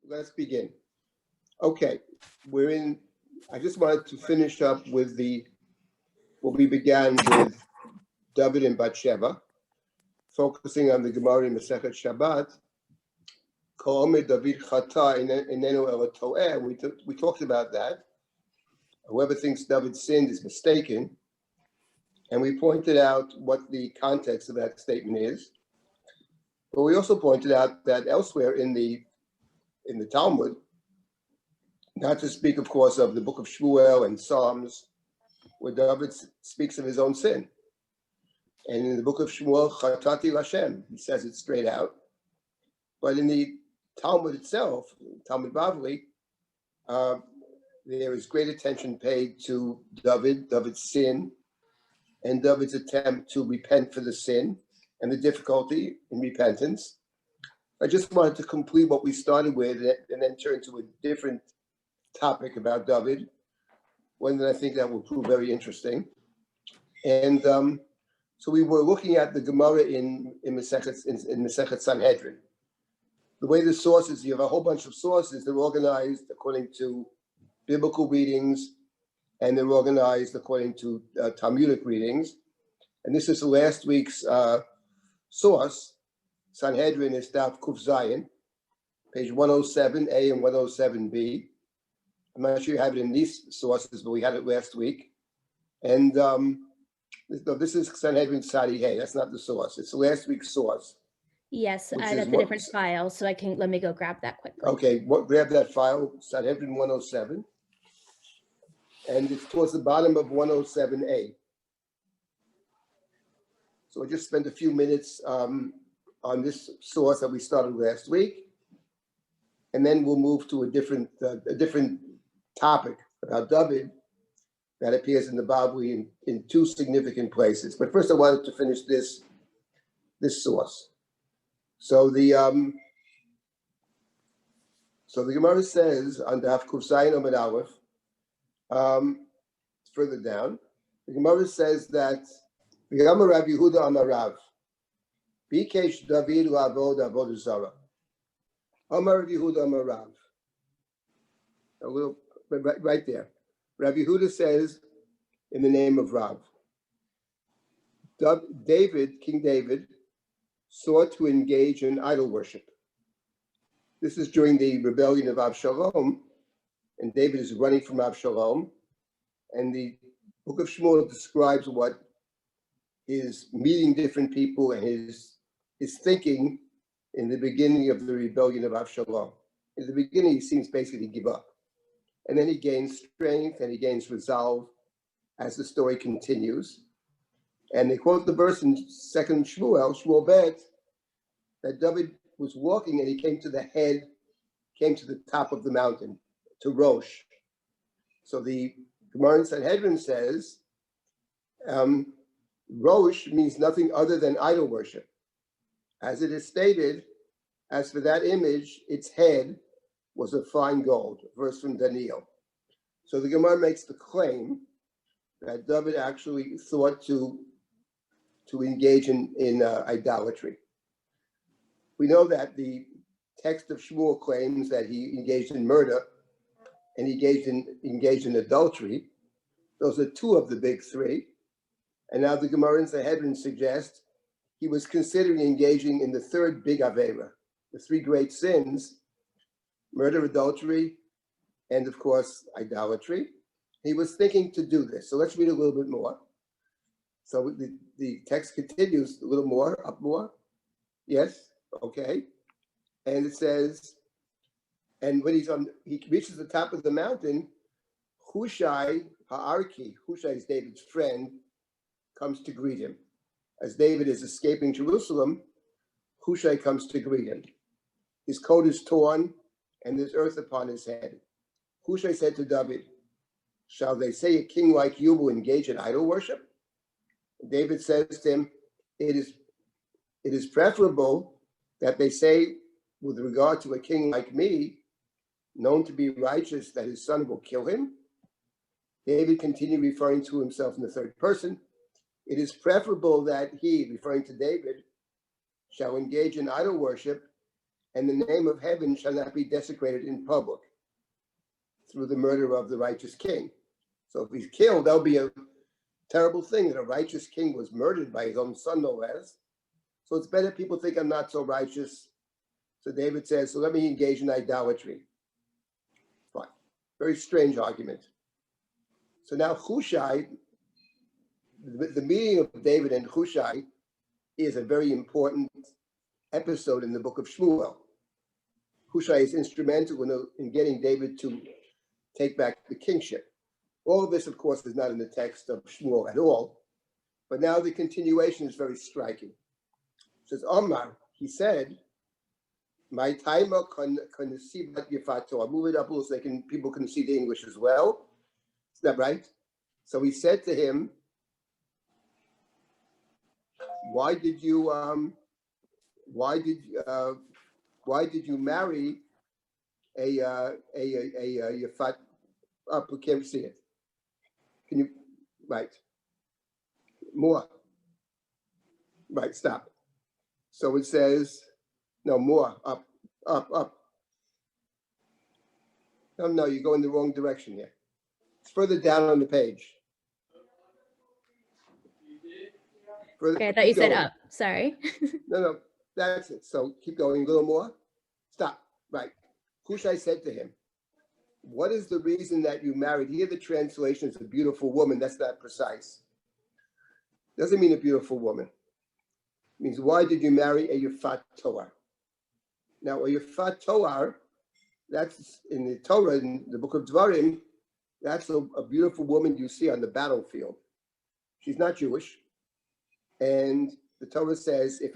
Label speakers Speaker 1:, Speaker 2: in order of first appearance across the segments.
Speaker 1: let's begin. Okay, I just wanted to finish up with what we began with David and Bathsheba, focusing on the Gemara in Masechet Shabbat. David chata inenu ela toeh. We talked about that. Whoever thinks David sinned is mistaken, and we pointed out what the context of that statement is. But we also pointed out that elsewhere in the Talmud, not to speak, of course, of the book of Shmuel and Psalms, where David speaks of his own sin. And in the book of Shmuel, Chatati Lashem, he says it straight out. But in the Talmud itself, Talmud Bavli, there is great attention paid to David's sin, and David's attempt to repent for the sin and the difficulty in repentance. I just wanted to complete what we started with and then turn to a different topic about David, one that I think that will prove very interesting. And so we were looking at the Gemara in Masechet Sanhedrin. The way the sources, you have a whole bunch of sources, they're organized according to biblical readings, and they're organized according to Talmudic readings. And this is the last week's source. Sanhedrin is Daf Kuf Zayin, page 107A and 107B. I'm not sure you have it in these sources, but we had it last week. And this is Sanhedrin Sadi Hey. That's not the source. It's the last week's source.
Speaker 2: Yes, that's a different file, so let me go grab that quickly.
Speaker 1: Okay, grab that file, Sanhedrin 107. And it's towards the bottom of 107A. So I just spent a few minutes on this source that we started last week. And then we'll move to a different topic about David that appears in the Bible in two significant places. But first I wanted to finish this source. So the Gemara says on Daf Kuf Zayin Amud Aleph, further down, the Gemara says that V'yamar Rav Yehuda Amar Rav Bikesh David Lavod Avodah Zarah. Amar Rav Yehuda Amar Rav. A little right there. Rav Yehuda says in the name of Rav. King David, sought to engage in idol worship. This is during the rebellion of Avshalom, and David is running from Avshalom. And the book of Shmuel describes what is meeting different people and his thinking in the beginning of the rebellion of Avshalom. In the beginning, he seems basically to give up. And then he gains strength and he gains resolve as the story continues. And they quote the verse in 2nd Shmuel Bet, that David was walking and he came to the top of the mountain, to Rosh. So the Gemara in Sanhedrin says, Rosh means nothing other than idol worship. As it is stated, as for that image, its head was of fine gold, a verse from Daniel. So the Gemara makes the claim that David actually thought to engage in idolatry. We know that the text of Shmuel claims that he engaged in murder and engaged in adultery. Those are two of the big three. And now the Gemara in Sanhedrin suggests he was considering engaging in the third big Avera, the three great sins: murder, adultery, and of course, idolatry. He was thinking to do this. So let's read a little bit more. So the text continues a little more, up more. Yes, okay. And it says, and when he reaches the top of the mountain, Hushai Ha'arki, Hushai is David's friend, comes to greet him. As David is escaping Jerusalem, Hushai comes to greet him. His coat is torn and there's earth upon his head. Hushai said to David, shall they say a king like you will engage in idol worship? David says to him, it is preferable that they say with regard to a king like me, known to be righteous, that his son will kill him. David continued referring to himself in the third person. It is preferable that he, referring to David, shall engage in idol worship and the name of heaven shall not be desecrated in public through the murder of the righteous king. So if he's killed, that'll be a terrible thing that a righteous king was murdered by his own son, no less. So it's better people think I'm not so righteous. So David says, so let me engage in idolatry. Fine. Very strange argument. So now Hushai, the meeting of David and Hushai is a very important episode in the book of Shmuel. Hushai is instrumental in getting David to take back the kingship. All of this, of course, is not in the text of Shmuel at all, but now the continuation is very striking. It says, Omar, he said, my taima konesivat yafato. I'll move it up a little so people can see the English as well. Is that right? So he said to him, why did you marry a yafat? Up, we can't see it. Can you, right? More. Right, stop. So it says, no, more, up. No, you go in the wrong direction here. It's further down on the page.
Speaker 2: Okay, I thought you said up. Sorry.
Speaker 1: No, that's it. So keep going a little more. Stop. Right. Hushai said to him, what is the reason that you married? Here the translation is a beautiful woman. That's not precise. Doesn't mean a beautiful woman. It means why did you marry a Yafat Toar? Now a Yafat Toar, that's in the Torah, in the book of Dvarim, that's a beautiful woman you see on the battlefield. She's not Jewish. And the Torah says if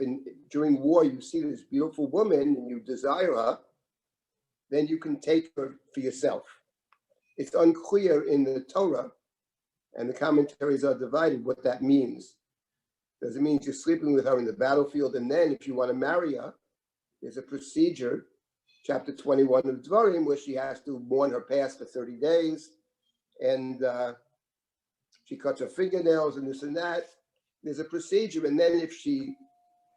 Speaker 1: during war you see this beautiful woman and you desire her, then you can take her for yourself. It's unclear in the Torah, and the commentaries are divided what that means. Does it mean you're sleeping with her in the battlefield, and then if you want to marry her, there's a procedure, chapter 21 of Dvarim, where she has to mourn her past for 30 days, and she cuts her fingernails and this and that. There's a procedure, and then if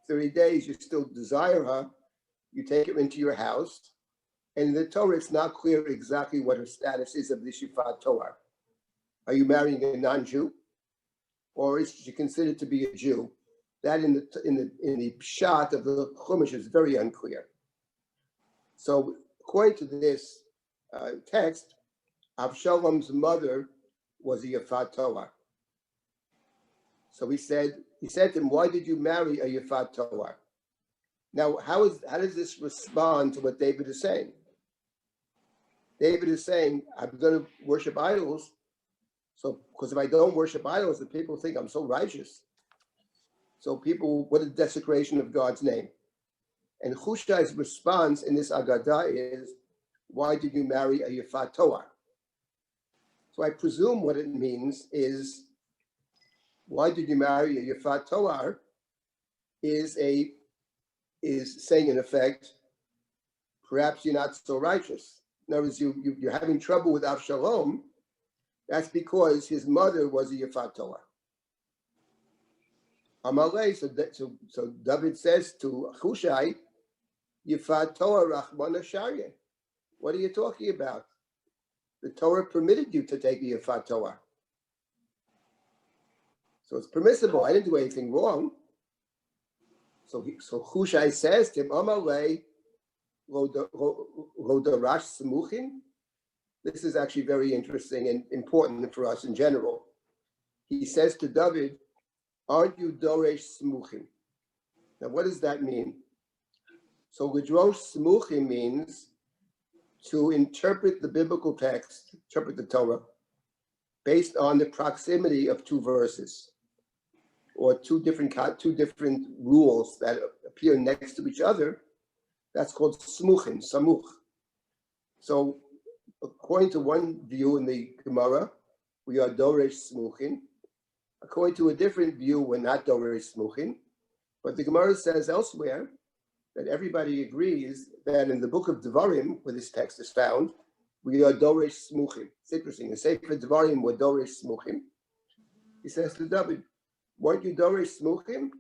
Speaker 1: 30 days, you still desire her, you take her into your house. And in the Torah, it's not clear exactly what her status is of the Shifat Torah. Are you marrying a non-Jew, or is she considered to be a Jew? That in the pshat of the Chumash is very unclear. So according to this text, Avshalom's mother was a Yafat Torah. So he said to him, why did you marry a Yafat Torah? Now, how does this respond to what David is saying? David is saying, I'm going to worship idols. So, because if I don't worship idols, the people think I'm so righteous. So what a desecration of God's name. And Hushai's response in this Agadah is, why did you marry a Yafat Torah? So I presume what it means is, why did you marry a Yafat Torah is saying in effect, perhaps you're not so righteous. In other words, you're having trouble with Avshalom. That's because his mother was a Yafat Torah. Amalei, so David says to Hushai, Yafat Torah Rachmana Sharyeh. What are you talking about? The Torah permitted you to take a Yafat Torah. So it's permissible. I didn't do anything wrong. So Hushai says to him, Amalei, Lo darash smuchin. This is actually very interesting and important for us in general. He says to David, aren't you doresh smuchin? Now, what does that mean? So lidrosh smuchin means to interpret the biblical text, interpret the Torah, based on the proximity of two verses, or two different rules that appear next to each other. That's called smuchin, samuch. So according to one view in the Gemara, we are doresh smuchin. According to a different view, we're not doresh smuchin. But the Gemara says elsewhere that everybody agrees that in the book of Devarim, where this text is found, we are doresh smuchin. It's interesting. In Sefer Devarim, we're doresh smuchin. He says to David, weren't you doresh smuchin?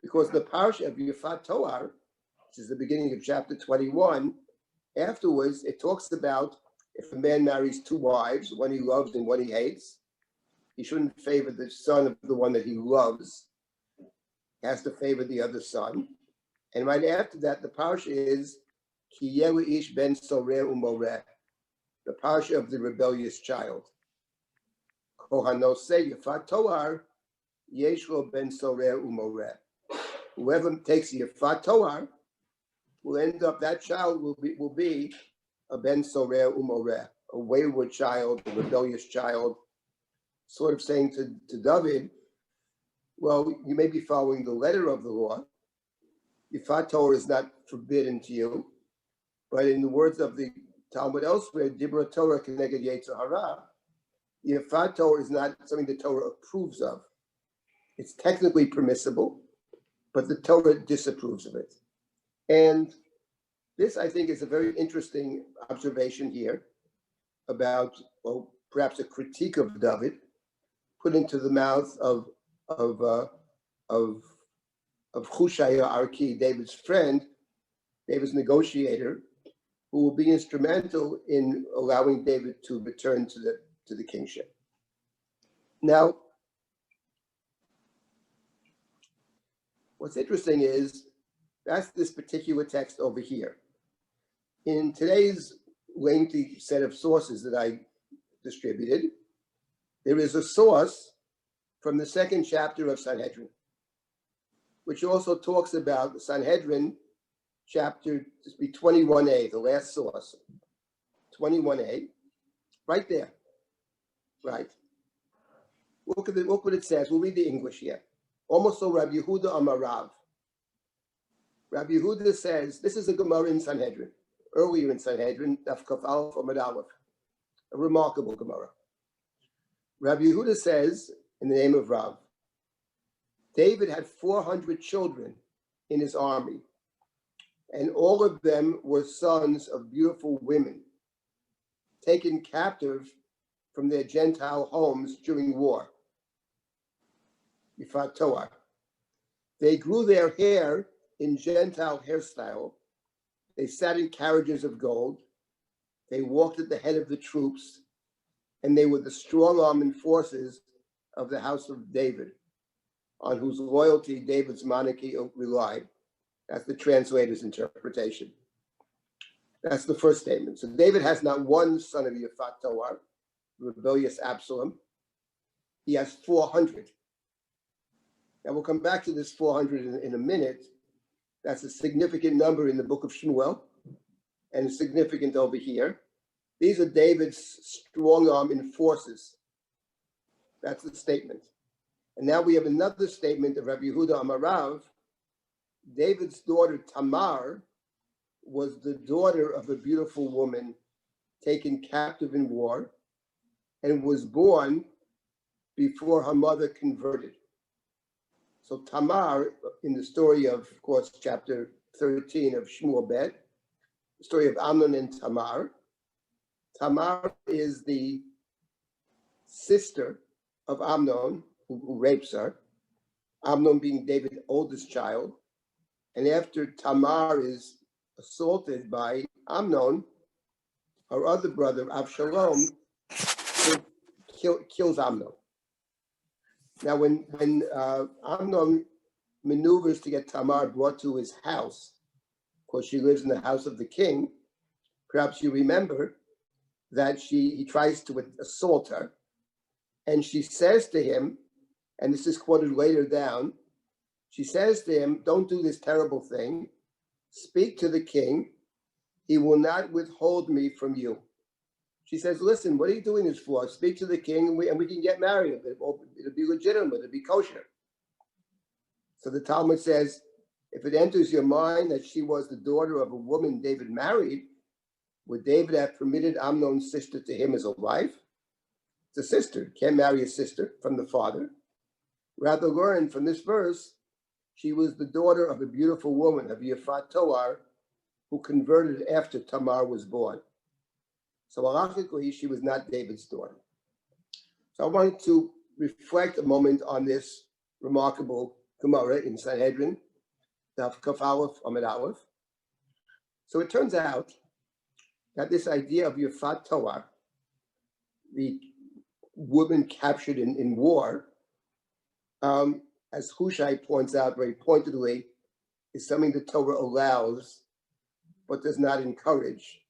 Speaker 1: Because the parsha of Yafat Toar which is the beginning of chapter 21, afterwards it talks about if a man marries two wives, one he loves and one he hates, he shouldn't favor the son of the one that he loves. He has to favor the other son. And right after that, the parsha is Ki Yehu Ish Ben Soreh Umoreh, the parsha of the rebellious child. Kohanoseh Yafat Toar Yesh Lo Ben Soreh Umoreh. Whoever takes Yafat Toar will end up, that child will be a Ben Soreh Umoreh, a wayward child, a rebellious child, sort of saying to David, well, you may be following the letter of the law. Yifat Torah is not forbidden to you, but in the words of the Talmud elsewhere, Dibra Torah Keneged Yetzer Hara, Yifat Torah is not something the Torah approves of. It's technically permissible, but the Torah disapproves of it. And this, I think, is a very interesting observation here about, well, perhaps a critique of David put into the mouth of Hushaya Arki, David's friend, David's negotiator, who will be instrumental in allowing David to return to the kingship. Now, what's interesting is that's this particular text over here. In today's lengthy set of sources that I distributed, there is a source from the second chapter of Sanhedrin, which also talks about the Sanhedrin chapter 21a, the last source, 21a, right there, right? Look what it says. We'll read the English here. Almost so Rabbi Yehuda Amarav. Rabbi Yehuda says, this is a Gemara in Sanhedrin, earlier in Sanhedrin, Daf Kaf Aleph Amud Aleph, a remarkable Gemara. Rabbi Yehuda says, in the name of Rav, David had 400 children in his army, and all of them were sons of beautiful women, taken captive from their Gentile homes during war. Yifat Toar. They grew their hair in Gentile hairstyle. They sat in carriages of gold. They walked at the head of the troops, and they were the strong-armed forces of the house of David, on whose loyalty David's monarchy relied. That's the translator's interpretation. That's the first statement. So David has not one son of Yifat Toar, rebellious Absalom. He has 400. Now we'll come back to this 400 in a minute. That's a significant number in the book of Shmuel, and significant over here. These are David's strong-armed forces. That's the statement. And now we have another statement of Rabbi Yehuda Amarav. David's daughter Tamar was the daughter of a beautiful woman taken captive in war and was born before her mother converted. So Tamar, in the story of course, chapter 13 of Shmuel Bet, the story of Amnon and Tamar. Tamar is the sister of Amnon, who rapes her, Amnon being David's oldest child. And after Tamar is assaulted by Amnon, her other brother, Avshalom, kills Amnon. Now, when Amnon maneuvers to get Tamar brought to his house, of course, she lives in the house of the king. Perhaps you remember that he tries to assault her, and she says to him, and this is quoted later down, she says to him, don't do this terrible thing. Speak to the king. He will not withhold me from you. She says, listen, what are you doing this for? Speak to the king and we can get married. It'll be legitimate. It'll be kosher. So the Talmud says, if it enters your mind that she was the daughter of a woman David married, would David have permitted Amnon's sister to him as a wife? It's a sister. Can't marry a sister from the father. Rather learn from this verse, she was the daughter of a beautiful woman, of Yifat Toar, who converted after Tamar was born. So halachically, she was not David's daughter. So I wanted to reflect a moment on this remarkable Gemara in Sanhedrin, Daf Kaf Aleph Amud Aleph. So it turns out that this idea of Yifat Toar, the woman captured in war, as Hushai points out very pointedly, is something the Torah allows, but does not encourage.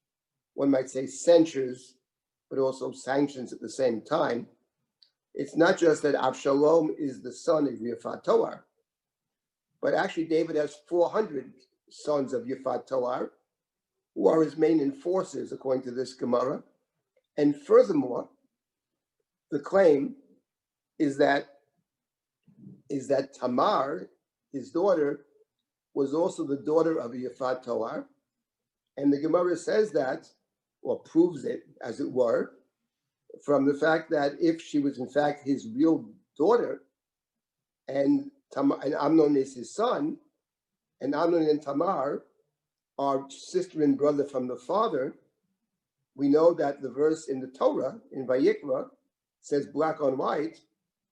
Speaker 1: One might say censures, but also sanctions at the same time. It's not just that Avshalom is the son of Yifat Toar, but actually David has 400 sons of Yifat Toar, who are his main enforcers, according to this Gemara. And furthermore, the claim is that Tamar, his daughter, was also the daughter of Yifat Toar. And the Gemara says that, or proves it, as it were, from the fact that if she was in fact his real daughter, and Amnon is his son, and Amnon and Tamar are sister and brother from the father, we know that the verse in the Torah, in Vayikra, says black on white,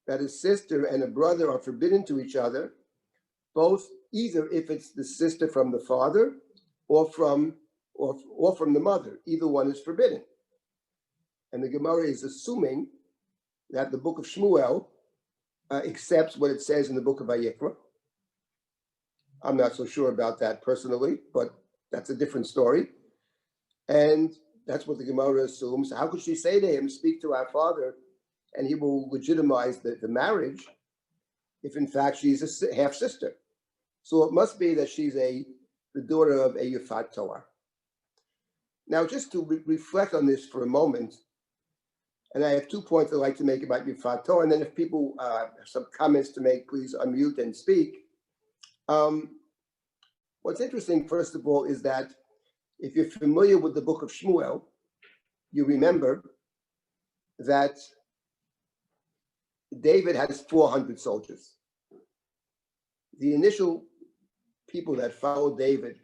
Speaker 1: that a sister and a brother are forbidden to each other, both either if it's the sister from the father or from the mother. Either one is forbidden. And the Gemara is assuming that the book of Shmuel accepts what it says in the book of Vayikra. I'm not so sure about that personally, but that's a different story. And that's what the Gemara assumes. How could she say to him, speak to our father, and he will legitimize the marriage if in fact she's a half sister? So it must be that she's the daughter of a Yifat Toar. Now, just to reflect on this for a moment, and I have 2 points I'd like to make about Yifat Toar, and then if people have some comments to make, please unmute and speak. What's interesting, first of all, is that if you're familiar with the book of Shmuel, you remember that David has 400 soldiers. The initial people that followed David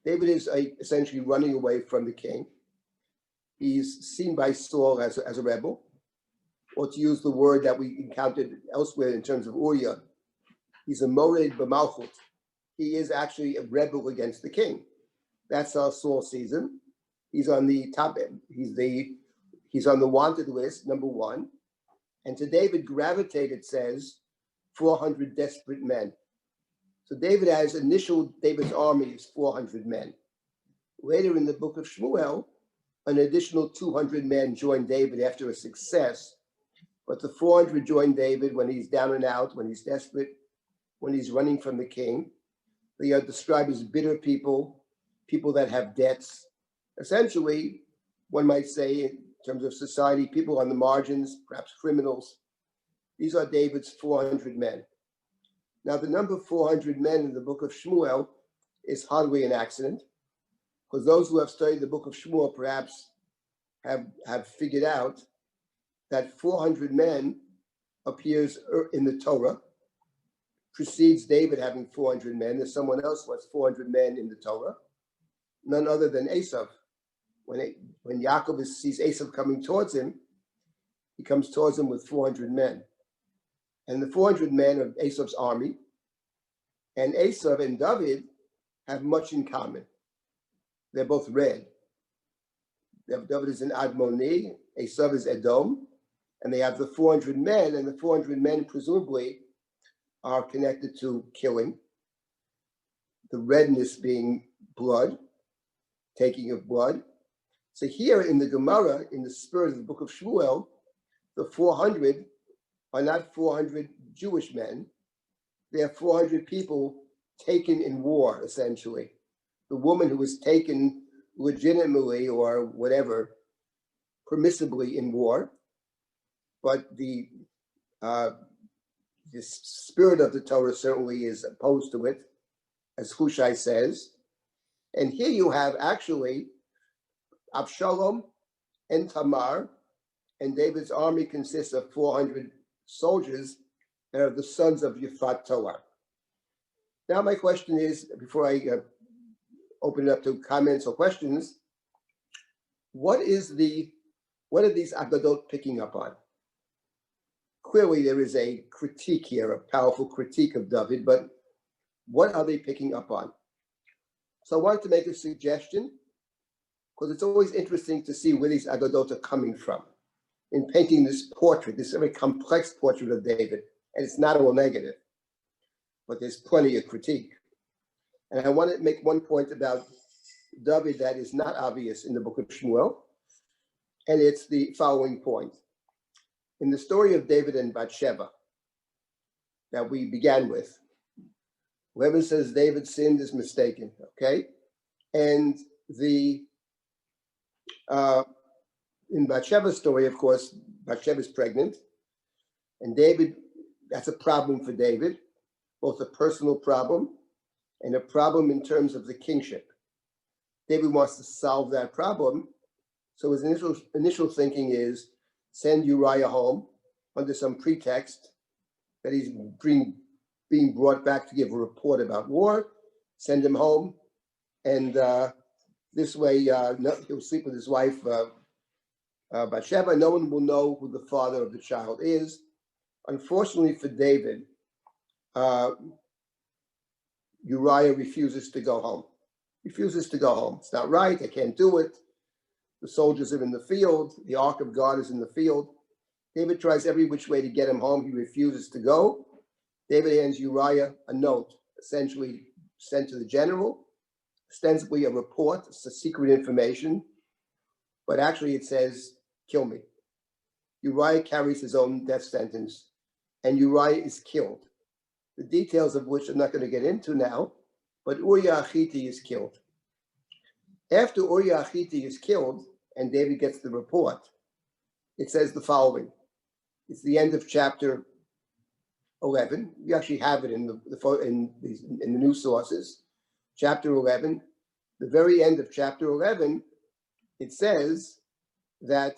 Speaker 1: is essentially running away from the king. He's seen by Saul as a rebel, or to use the word that we encountered elsewhere in terms of Uriah, he's a mored b'malchut. He is actually a rebel against the king. That's how Saul sees him. He's on the top end. He's on the wanted list, number one. And to David gravitated, says, 400 desperate men. So David's army is 400 men. Later in the book of Shmuel, an additional 200 men join David after a success. But the 400 join David when he's down and out, when he's desperate, when he's running from the king. They are described as bitter people that have debts. Essentially, one might say, in terms of society, people on the margins, perhaps criminals. These are David's 400 men. Now, the number 400 men in the book of Shmuel is hardly an accident, because those who have studied the book of Shmuel perhaps have figured out that 400 men appears in the Torah, precedes David having 400 men. There's someone else who has 400 men in the Torah, none other than Esav. When Yaakov sees Esav coming towards him, he comes towards him with 400 men. And the 400 men of Esav's army, and Esav and David have much in common. They're both red. David is an Admoni, Esav is Edom, and they have the 400 men, and the 400 men presumably are connected to killing, the redness being blood, taking of blood. So here in the Gemara, in the spirit of the book of Shmuel, the 400 are not 400 Jewish men. They are 400 people taken in war, essentially. The woman who was taken legitimately or whatever, permissibly in war, but the spirit of the Torah certainly is opposed to it, as Hushai says. And here you have actually Avshalom and Tamar, and David's army consists of 400 soldiers that are the sons of Yifat Toar. Now my question is, before I open it up to comments or questions, what are these Agadot picking up on? Clearly there is a critique here, a powerful critique of David, but what are they picking up on? So I wanted to make a suggestion, because it's always interesting to see where these agadot are coming from in painting this portrait, this very complex portrait of David. And it's not all negative, but there's plenty of critique. And I want to make one point about David that is not obvious in the book of Shmuel, and it's the following point. In the story of David and Bathsheba that we began with, whoever says David sinned is mistaken, okay? And in Bathsheba's story, of course, Bathsheba's pregnant, and David, that's a problem for David, both a personal problem and a problem in terms of the kingship. David wants to solve that problem, so his initial thinking is send Uriah home under some pretext that he's being brought back to give a report about war, send him home, and this way he'll sleep with his wife Bathsheba. No one will know who the father of the child is. Unfortunately for David, Uriah refuses to go home. It's not right. I can't do it. The soldiers are in the field. The ark of God is in the field. David tries every which way to get him home. He refuses to go. David hands Uriah a note, essentially sent to the general, ostensibly a report, it's a secret information, but actually it says, kill me. Uriah carries his own death sentence, and Uriah is killed. The details of which I'm not going to get into now, but Uriah Hittite is killed. After Uriah Hittite is killed, and David gets the report, it says the following. It's the end of chapter 11. We actually have it in the new sources. Chapter 11, the very end of chapter 11, it says that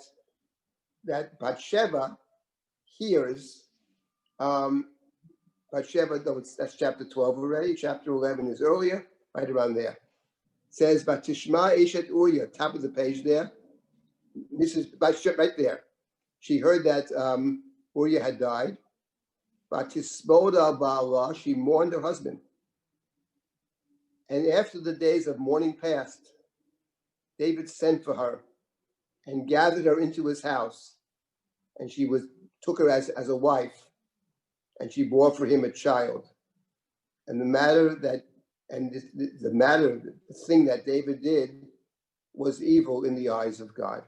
Speaker 1: Bathsheba hears, Bathsheba, that's chapter 12 already, chapter 11 is earlier, right around there. It says, Batishma Eshet Uriah, top of the page there. This is Bathsheba right there. She heard that Uriah had died. Batisboda Ba'ala, she mourned her husband. And after the days of mourning passed, David sent for her and gathered her into his house, and she took her as a wife, and she bore for him a child. And the thing that David did was evil in the eyes of God.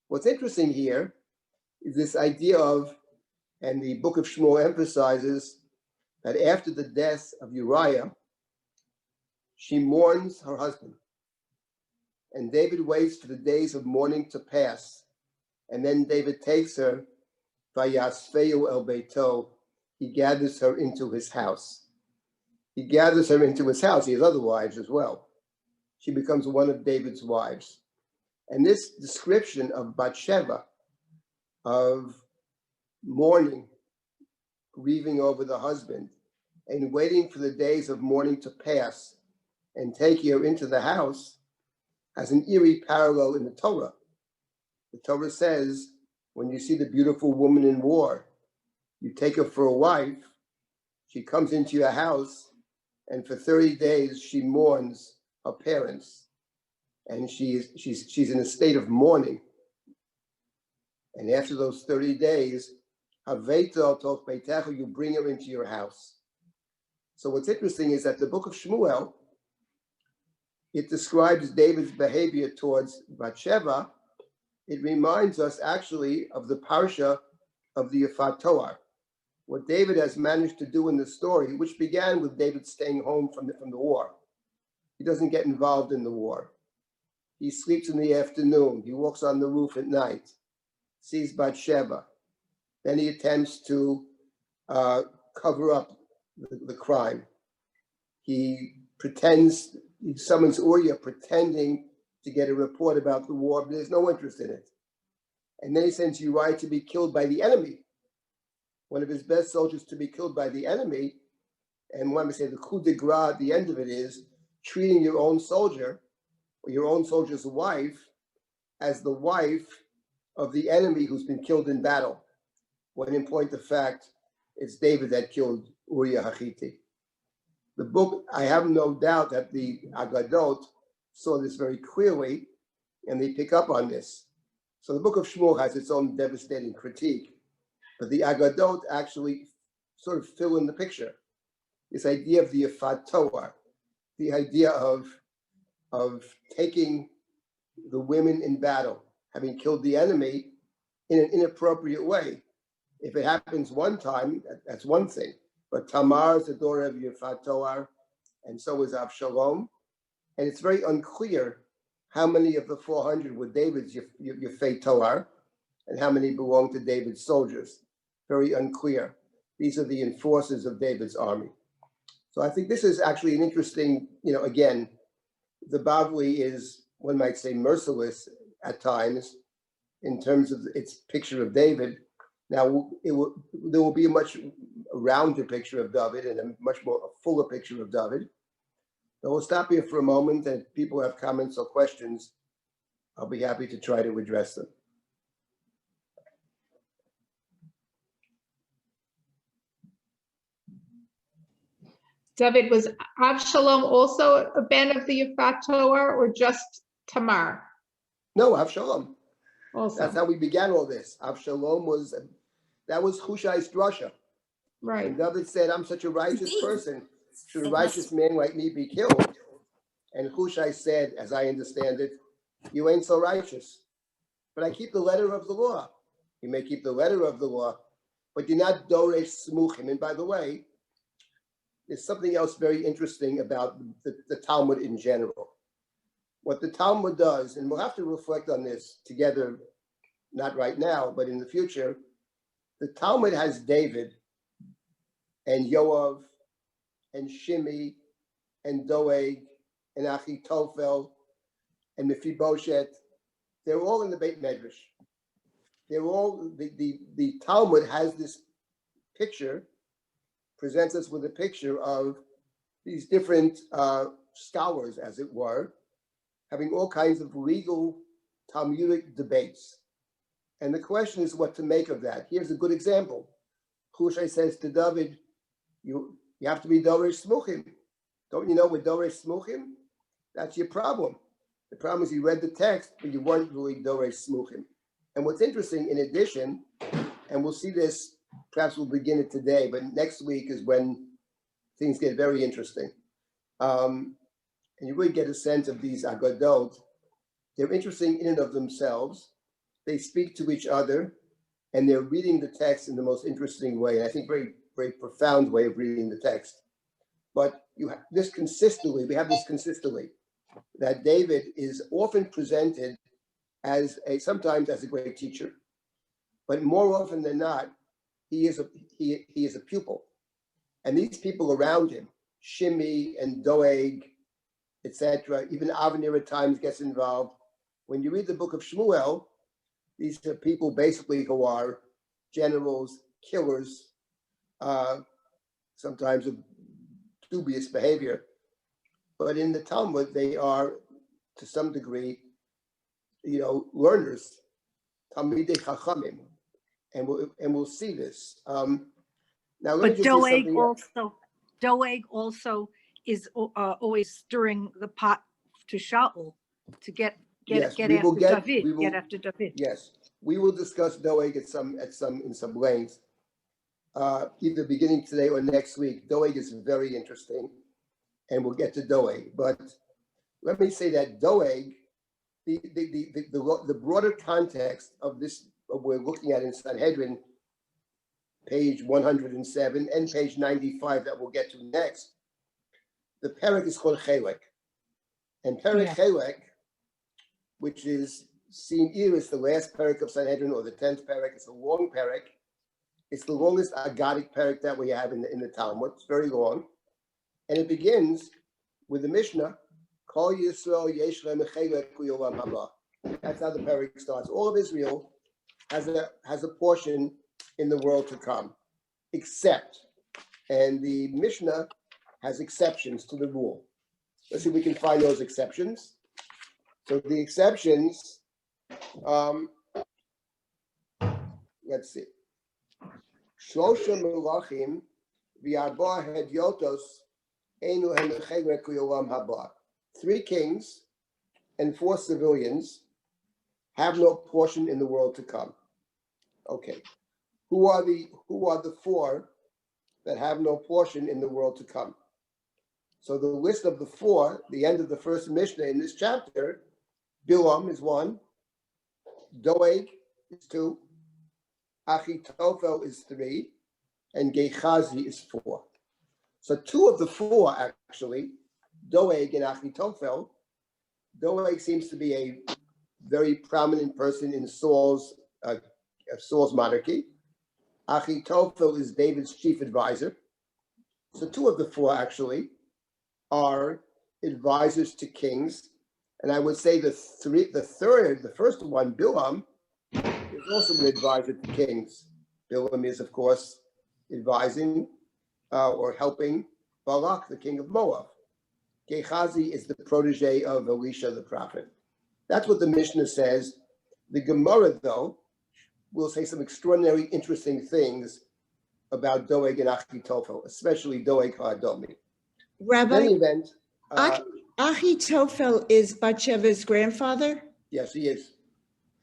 Speaker 1: What's interesting here is this idea of, and the book of Shmuel emphasizes, that after the death of Uriah, she mourns her husband. And David waits for the days of mourning to pass. And then David takes her, Vayasfeu el Beito, he gathers her into his house. He has other wives as well. She becomes one of David's wives. And this description of Bathsheba, of mourning, grieving over the husband, and waiting for the days of mourning to pass and taking her into the house, has an eerie parallel in the Torah. The Torah says, when you see the beautiful woman in war, you take her for a wife, she comes into your house, and for 30 days she mourns her parents, and she's in a state of mourning. And after those 30 days, you bring her into your house. So what's interesting is that the book of Shmuel, it describes David's behavior towards Bathsheba. It reminds us actually of the parsha of the Yafat Toar, what David has managed to do in the story, which began with David staying home from the war. He doesn't get involved in the war. He sleeps in the afternoon. He walks on the roof at night, sees Bathsheba. Then he attempts to cover up the crime. He summons Uriah pretending to get a report about the war, but there's no interest in it. And then he sends Uriah to be killed by the enemy, one of his best soldiers to be killed by the enemy. And one would say the coup de grace at the end of it is treating your own soldier, or your own soldier's wife, as the wife of the enemy who's been killed in battle, when in point of fact, it's David that killed Uriah Hittite. The book, I have no doubt that the Agadot saw this very clearly, and they pick up on this. So the book of Shmuel has its own devastating critique, but the Agadot actually sort of fill in the picture. This idea of the Yafat Torah, the idea of taking the women in battle, having killed the enemy in an inappropriate way. If it happens one time, that's one thing. But Tamar is the daughter of Yafat Torah, and so is Avshalom. And it's very unclear how many of the 400 were David's Yafat Torah, and how many belonged to David's soldiers. Very unclear. These are the enforcers of David's army. So I think this is actually an interesting, again, the Bavli is, one might say, merciless at times in terms of its picture of David. Now, there will be a much rounder picture of David and a much more fuller picture of David. So we'll stop here for a moment, and if people have comments or questions, I'll be happy to try to address them.
Speaker 3: David, was Avshalom also a ben of the Yafat Torah or just Tamar?
Speaker 1: No, Avshalom.
Speaker 3: Also.
Speaker 1: That's how we began all this. Avshalom was Hushai's drasha.
Speaker 3: Right.
Speaker 1: And David said, I'm such a righteous person. Should a righteous man like me be killed? And Hushai said, as I understand it, you ain't so righteous. But I keep the letter of the law. You may keep the letter of the law, but you're not doresh smuchim. And by the way, there's something else very interesting about the Talmud in general. What the Talmud does, and we'll have to reflect on this together, not right now, but in the future, the Talmud has David and Yoav and Shimi and Doeg and Achitophel and Mephibosheth. They're all in the Beit Medrash. They're all, the Talmud has this picture, presents us with a picture of these different scholars, as it were, having all kinds of legal Talmudic debates. And the question is what to make of that. Here's a good example. Hushai says to David, you have to be doresh smuchim. Don't you know with doresh smuchim? That's your problem. The problem is you read the text, but you weren't really doresh smuchim. And what's interesting, in addition, and we'll see this, perhaps we'll begin it today, but next week is when things get very interesting. And you really get a sense of these agadot. They're interesting in and of themselves. They speak to each other, and they're reading the text in the most interesting way, and I think very, very profound way of reading the text. But we have this consistently, that David is often presented as sometimes as a great teacher, but more often than not, he is a pupil. And these people around him, Shimi and Doeg, etc., even Avner at times gets involved. When you read the book of Shmuel, these are people basically who are generals, killers, sometimes of dubious behavior. But in the Talmud, they are, to some degree, learners, Talmidei Chachamim, and we'll see this. Now, let me just
Speaker 4: Doeg also is always stirring the pot to Shaul to get after David.
Speaker 1: Yes, we will discuss Doeg in some length, either beginning today or next week. Doeg is very interesting, and we'll get to Doeg. But let me say that Doeg, the broader context of this, we're looking at in Sanhedrin, page 107 and page 95 that we'll get to next. The perek is called Chelek. And perek Chelek, which is seen here as the last perek of Sanhedrin or the 10th perek, it's a long perek. It's the longest Agadic perek that we have in the Talmud. It's very long. And it begins with the Mishnah, Kol Yisrael Yesh Lem Chelek U'Olam Haba. That's how the perek starts. All of Israel has a portion in the world to come, except, and the Mishnah has exceptions to the rule. Let's see if we can find those exceptions. So the exceptions, let's see. Shlosha Melachim v'Arba Hedyotos 3 kings and 4 civilians have no portion in the world to come. Okay. Who are the 4 that have no portion in the world to come? So the list of the 4, the end of the first Mishnah in this chapter, Bilam is 1, Doeg is 2, Achitophel is 3, and Gehazi is 4. So 2 of the 4 actually, Doeg and Achitophel. Doeg seems to be a very prominent person in Saul's monarchy. Achitophel is David's chief advisor. So 2 of the 4 actually are advisors to kings. And I would say the first one, Bilam, is also an advisor to kings. Bilam is, of course, advising or helping Balak, the king of Moab. Gehazi is the protege of Elisha the prophet. That's what the Mishnah says. The Gemara, though, will say some extraordinary, interesting things about Doeg and Achitophel, especially Doeg HaAdomi.
Speaker 5: Rabbi,
Speaker 1: In any event,
Speaker 5: Achitophel is Bathsheba's grandfather?
Speaker 1: yes, he is.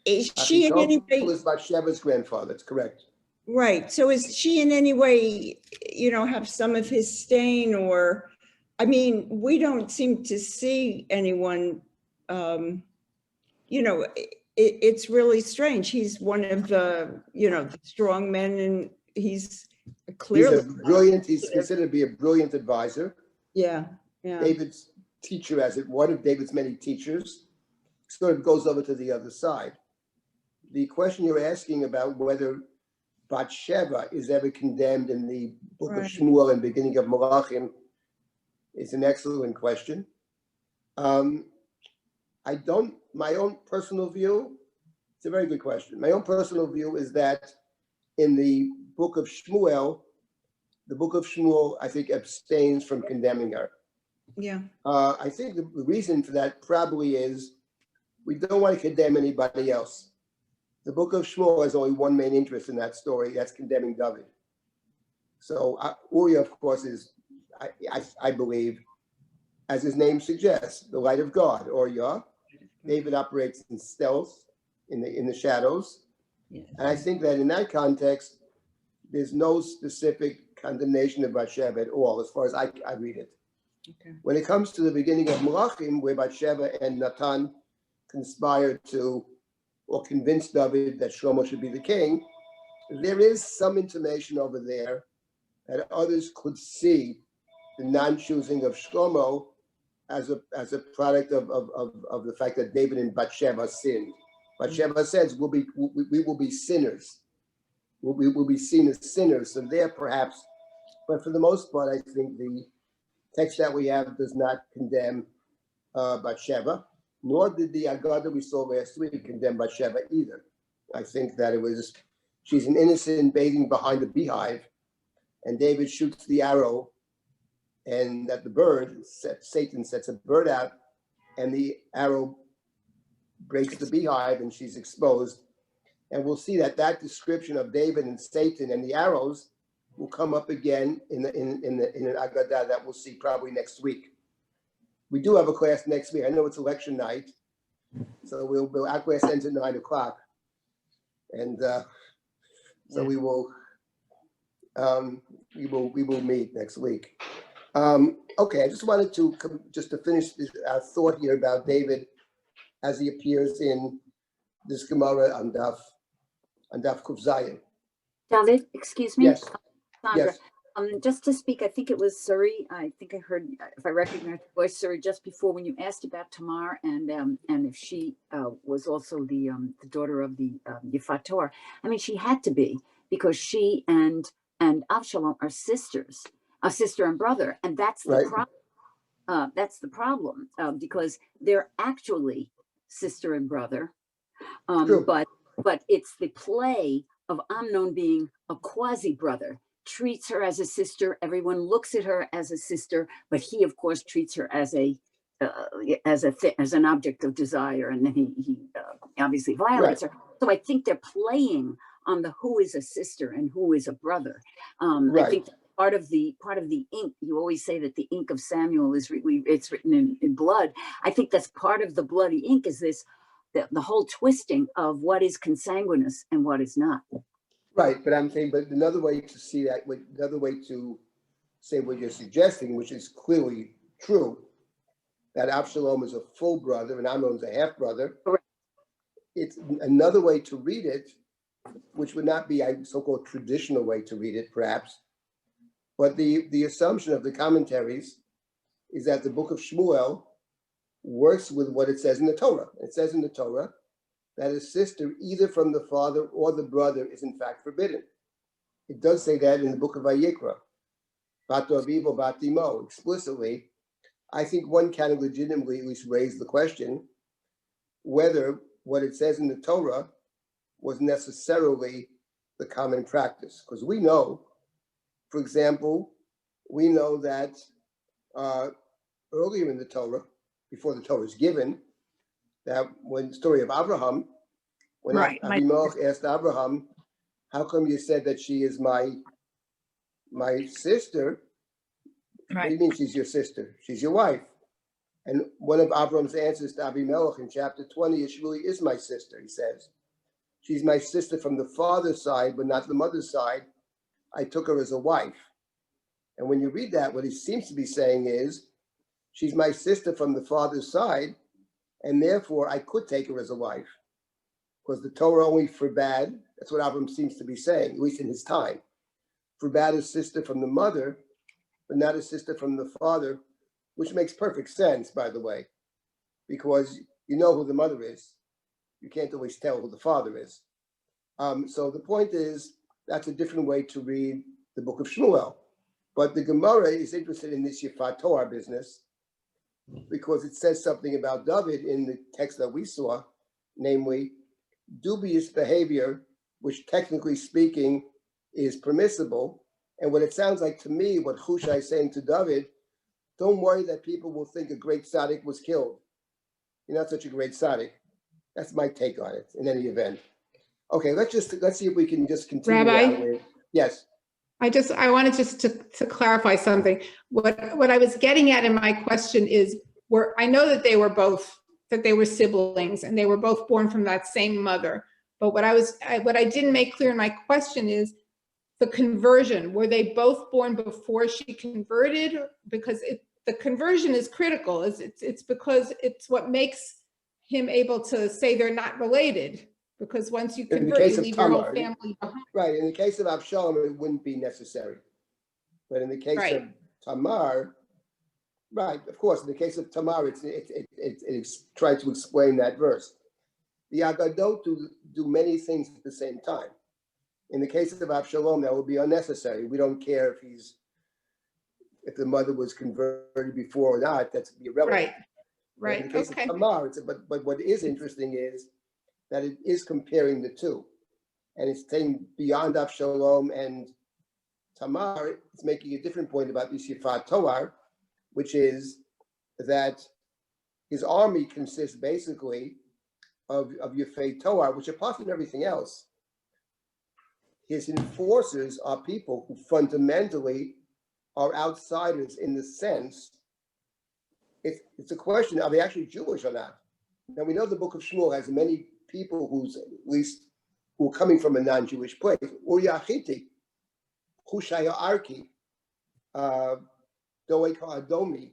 Speaker 5: Is she in any
Speaker 1: Achitophel
Speaker 5: way,
Speaker 1: is Bathsheba's grandfather. That's correct.
Speaker 5: right? So is she in any way, have some of his stain, or, I mean, we don't seem to see anyone, it's really strange. He's one of the, the strong men, and he's clearly
Speaker 1: He's considered to be a brilliant advisor.
Speaker 5: Yeah.
Speaker 1: David's teacher, one of David's many teachers, sort of goes over to the other side. The question you're asking about whether Bathsheba is ever condemned in the book of Shmuel and beginning of Malachim is an excellent question. My own personal view, it's a very good question. My own personal view is that in the book of Shmuel, I think, abstains from condemning her.
Speaker 5: Yeah.
Speaker 1: I think the reason for that probably is we don't want to condemn anybody else. The book of Shmuel has only one main interest in that story, that's condemning David. So Uriah, of course, is, I believe, as his name suggests, the light of God, or Yah. David operates in stealth, in the shadows.
Speaker 5: Yeah.
Speaker 1: And I think that in that context, there's no specific condemnation of Bathsheba at all, as far as I read it.
Speaker 5: Okay.
Speaker 1: When it comes to the beginning of Malachim, where Bathsheba and Natan conspired to, or convince David that Shlomo should be the king, there is some intimation over there that others could see the non-choosing of Shlomo as a product of the fact that David and Bathsheba sinned. Bathsheba says we will be sinners. We will be seen as sinners. So there perhaps, but for the most part, I think the text that we have does not condemn Bathsheba, nor did the Agada we saw last week condemn Bathsheba either. I think that she's an innocent bathing behind a beehive, and David shoots the arrow, and that the bird, Satan sets a bird out, and the arrow breaks the beehive, and she's exposed. And we'll see that description of David and Satan and the arrows will come up again in an Agadah that we'll see probably next week. We do have a class next week. I know it's election night, so our class ends at 9:00, and so we will meet next week. Okay, I just wanted to finish our thought here about David as he appears in this Gemara on Daf Kuf Zayin.
Speaker 6: David, excuse me.
Speaker 1: Yes.
Speaker 6: Sandra,
Speaker 1: Yes.
Speaker 6: Just to speak, I think it was Suri. I think I heard, if I recognize the voice, Suri, just before when you asked about Tamar and if she was also the daughter of the Yifat Torah. I mean, she had to be, because she and Avshalom are sisters, a sister and brother, and that's the problem. That's the problem because they're actually sister and brother, but it's the play of Amnon being a quasi brother. Treats her as a sister. Everyone looks at her as a sister, but he, of course, treats her as an object of desire, and then he obviously violates her. So I think they're playing on the who is a sister and who is a brother. I think part of the ink. You always say that the ink of Samuel is it's written in blood. I think that's part of the bloody ink, is this the whole twisting of what is consanguineous and what is not.
Speaker 1: Right, but I'm saying, but another way to see that, another way to say what you're suggesting, which is clearly true, that Absalom is a full brother and Amnon's a half brother.
Speaker 6: Correct.
Speaker 1: It's another way to read it, which would not be a so-called traditional way to read it, perhaps. But the assumption of the commentaries is that the book of Shmuel works with what it says in the Torah. It says in the Torah that a sister, either from the father or the brother, is in fact forbidden. It does say that in the book of Vayikra, Bat Aviv Bat Imo, explicitly. I think one can legitimately at least raise the question whether what it says in the Torah was necessarily the common practice. Because we know, for example, we know that earlier in the Torah, before the Torah is given, that when the story of Abraham, when Abimelech asked Abraham, how come you said that she is my sister? What do you mean she's your sister? She's your wife. And one of Abraham's answers to Abimelech in chapter 20 is, she really is my sister, he says. She's my sister from the father's side, but not the mother's side. I took her as a wife. And when you read that, what he seems to be saying is, she's my sister from the father's side, and therefore I could take her as a wife. Because the Torah only forbade, that's what Abraham seems to be saying, at least in his time, forbade a sister from the mother, but not a sister from the father, which makes perfect sense, by the way, because you know who the mother is. You can't always tell who the father is. So the point is, that's a different way to read the book of Shmuel. But the Gemara is interested in this Yifat Torah business because it says something about David in the text that we saw, namely dubious behavior, which technically speaking is permissible. And what it sounds like to me, what Hushai is saying to David, don't worry that people will think a great tzaddik was killed. You're not such a great tzaddik. That's my take on it in any event. Okay, let's see if we can just continue.
Speaker 3: Rabbi?
Speaker 1: Yes.
Speaker 3: I wanted just to clarify something. What I was getting at in my question is, I know that they were siblings and they were both born from that same mother. But what I didn't make clear in my question is the conversion. Were they both born before she converted? Because the conversion is critical. It's because it's what makes him able to say they're not related. Because once you convert, you leave your whole family behind.
Speaker 1: Right. In the case of Absalom, it wouldn't be necessary. But in the case of Tamar, right, of course, in the case of Tamar, it's trying to explain that verse. The Agadot do many things at the same time. In the case of Absalom, that would be unnecessary. We don't care if the mother was converted before or not. That's irrelevant.
Speaker 3: Right.
Speaker 1: In the case of Tamar, but what is interesting is that it is comparing the two. And it's saying beyond Absalom and Tamar, it's making a different point about this Yifat Torah, which is that his army consists basically of Yifei Torah, which apart from everything else, his enforcers are people who fundamentally are outsiders in the sense, it's a question, are they actually Jewish or not? Now we know the book of Shmuel has many people who are coming from a non-Jewish place. Uriah Hittite, Hushaya Arki, Doeg Adomi.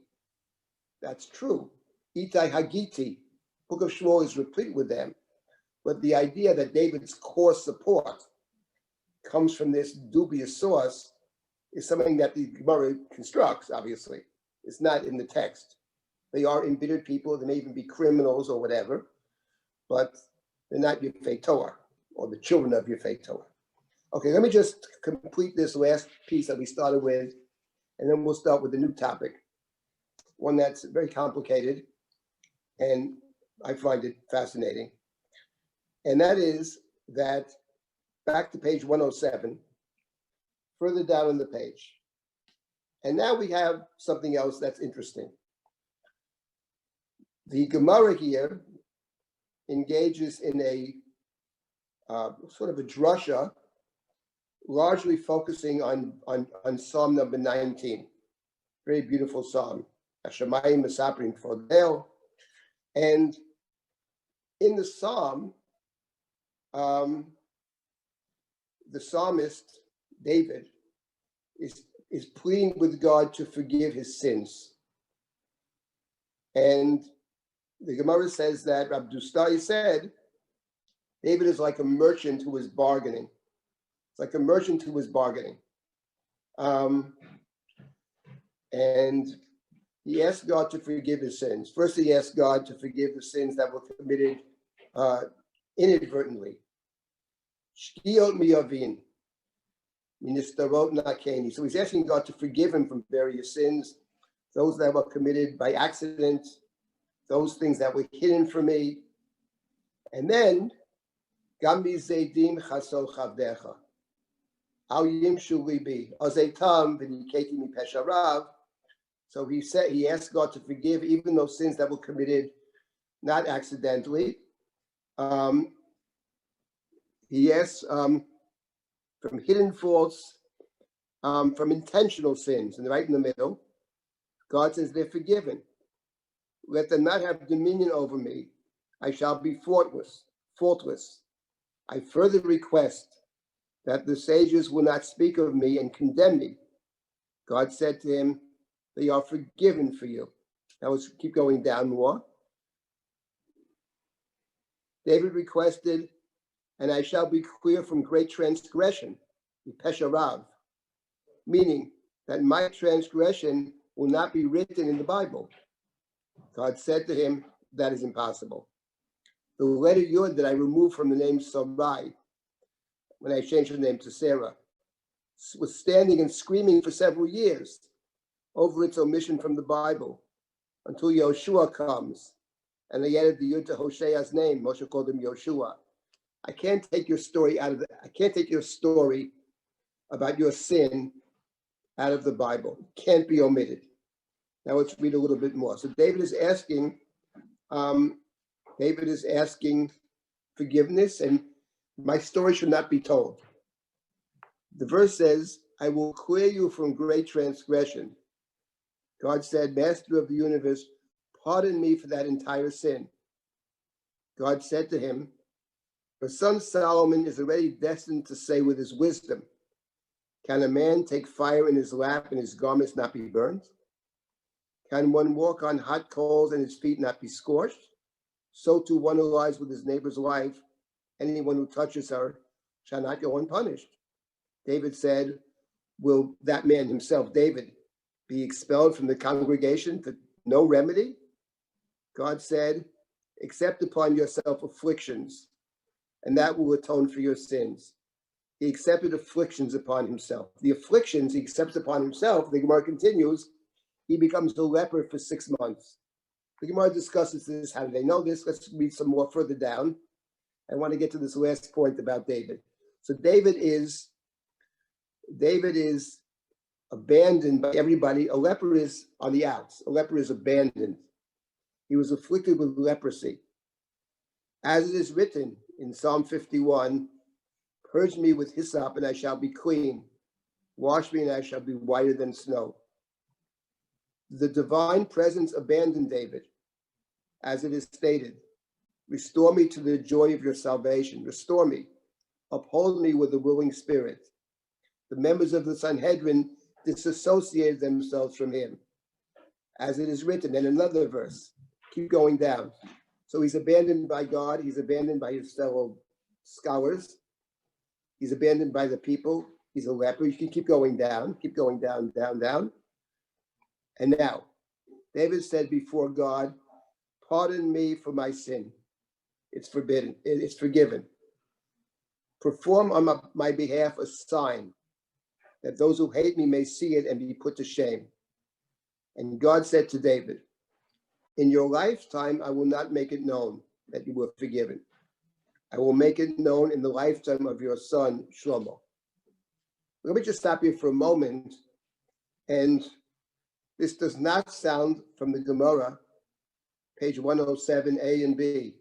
Speaker 1: That's true. Itai Hagiti, book of Shmuel is replete with them. But the idea that David's core support comes from this dubious source is something that the Gemara constructs, obviously. It's not in the text. They are embittered people, they may even be criminals or whatever, but they're not Yifei Torah or the children of Yifei Torah. Okay, let me just complete this last piece that we started with, and then we'll start with the new topic, one that's very complicated, and I find it fascinating. And that is that, back to page 107, further down on the page. And now we have something else that's interesting. The Gemara here engages in a sort of a drasha largely focusing on Psalm number 19. Very beautiful psalm. Hashemayim Mesaprim Kvodeo. And in the psalm, the psalmist, David, is pleading with God to forgive his sins. And the Gemara says that Rabbi Dustai said, David is like a merchant who is bargaining. It's like a merchant who was bargaining. And he asked God to forgive his sins. First, he asked God to forgive the sins that were committed inadvertently. Shkiot miyavin, ministarot nakeni. So he's asking God to forgive him from various sins, those that were committed by accident, those things that were hidden from me. And then, Gam mizedim chasol chavdecha. How yimshu libi, azetam v'niketi mipesharav. So he asked God to forgive even those sins that were committed not accidentally. He asked from hidden faults, from intentional sins, and right in the middle, God says they're forgiven. Let them not have dominion over me. I shall be faultless. I further request that the sages will not speak of me and condemn me. God said to him, they are forgiven for you. Now let's keep going down more. David requested, and I shall be clear from great transgression, Pesharav, meaning that my transgression will not be written in the Bible. God said to him, that is impossible. The letter Yud that I removed from the name Sarai, when I changed the name to Sarah, was standing and screaming for several years over its omission from the Bible until Yoshua comes. And they added the Yud to Hoshea's name. Moshe called him Yoshua. I can't take your story about your sin out of the Bible. It can't be omitted. Now let's read a little bit more. So David is asking forgiveness, and my story should not be told. The verse says, I will clear you from great transgression. God said, Master of the universe, pardon me for that entire sin. God said to him, your son Solomon is already destined to say with his wisdom, can a man take fire in his lap and his garments not be burned? Can one walk on hot coals and his feet not be scorched? So too one who lies with his neighbor's wife, anyone who touches her shall not go unpunished. David said, will that man himself, David, be expelled from the congregation for no remedy? God said, accept upon yourself afflictions, and that will atone for your sins. He accepted afflictions upon himself. The afflictions he accepts upon himself, the Gemara continues, he becomes a leper for 6 months. The Gemara discusses this. How do they know this? Let's read some more further down. I want to get to this last point about David. So David is abandoned by everybody. A leper is on the outs. A leper is abandoned. He was afflicted with leprosy. As it is written in Psalm 51, purge me with hyssop and I shall be clean. Wash me and I shall be whiter than snow. The divine presence abandoned David, as it is stated. Restore me to the joy of your salvation. Restore me. Uphold me with a willing spirit. The members of the Sanhedrin disassociated themselves from him, as it is written in another verse. Keep going down. So he's abandoned by God. He's abandoned by his fellow scholars. He's abandoned by the people. He's a leper. You can keep going down, down. And now, David said before God, pardon me for my sin. It's forbidden. It's forgiven. Perform on my behalf a sign that those who hate me may see it and be put to shame. And God said to David, in your lifetime, I will not make it known that you were forgiven. I will make it known in the lifetime of your son, Shlomo. Let me just stop here for a moment. And this does not sound from the Gemara, page 107, A and B,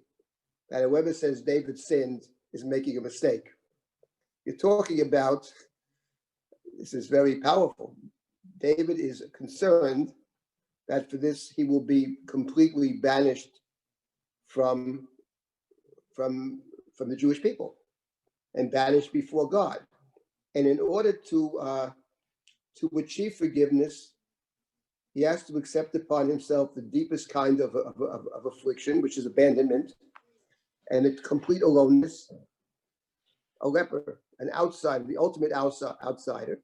Speaker 1: that whoever says David sinned is making a mistake. You're talking about this is very powerful. David is concerned that for this he will be completely banished from the Jewish people and banished before God. And in order to achieve forgiveness, he has to accept upon himself the deepest kind of affliction, which is abandonment, and a complete aloneness, a leper, an outsider, the ultimate outsider.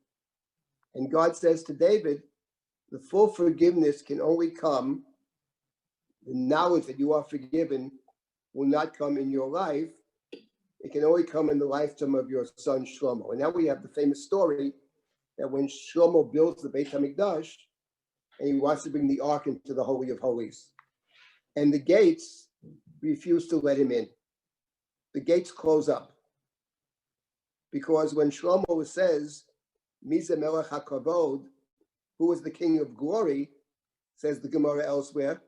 Speaker 1: And God says to David, the full forgiveness can only come, the knowledge that you are forgiven will not come in your life. It can only come in the lifetime of your son Shlomo. And now we have the famous story that when Shlomo builds the Beit HaMikdash, and he wants to bring the ark into the Holy of Holies, and the gates refuse to let him in. The gates close up. Because when Shlomo says, Mize Melech HaKavod, who is the king of glory, says the Gemara elsewhere,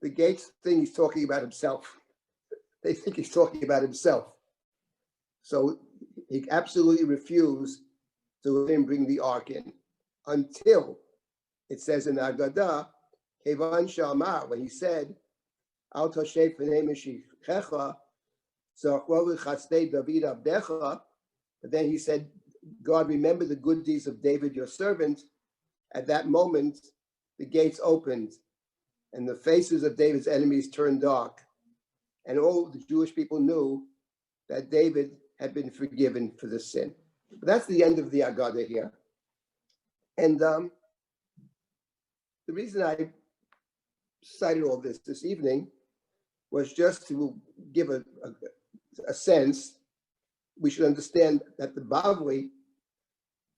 Speaker 1: the gates think he's talking about himself. They think he's talking about himself. So he absolutely refused to let him bring the ark in until it says in Agadah, Kevan Shamar, when he said, Al Tashev Pnei Mishichecha, Zachor Chatzei David Abdecha, but then he said, God, remember the good deeds of David, your servant. At that moment, the gates opened and the faces of David's enemies turned dark. And all the Jewish people knew that David had been forgiven for this sin. But that's the end of the Agadah here. And the reason I cited all this evening was just to give a sense. We should understand that the Bavli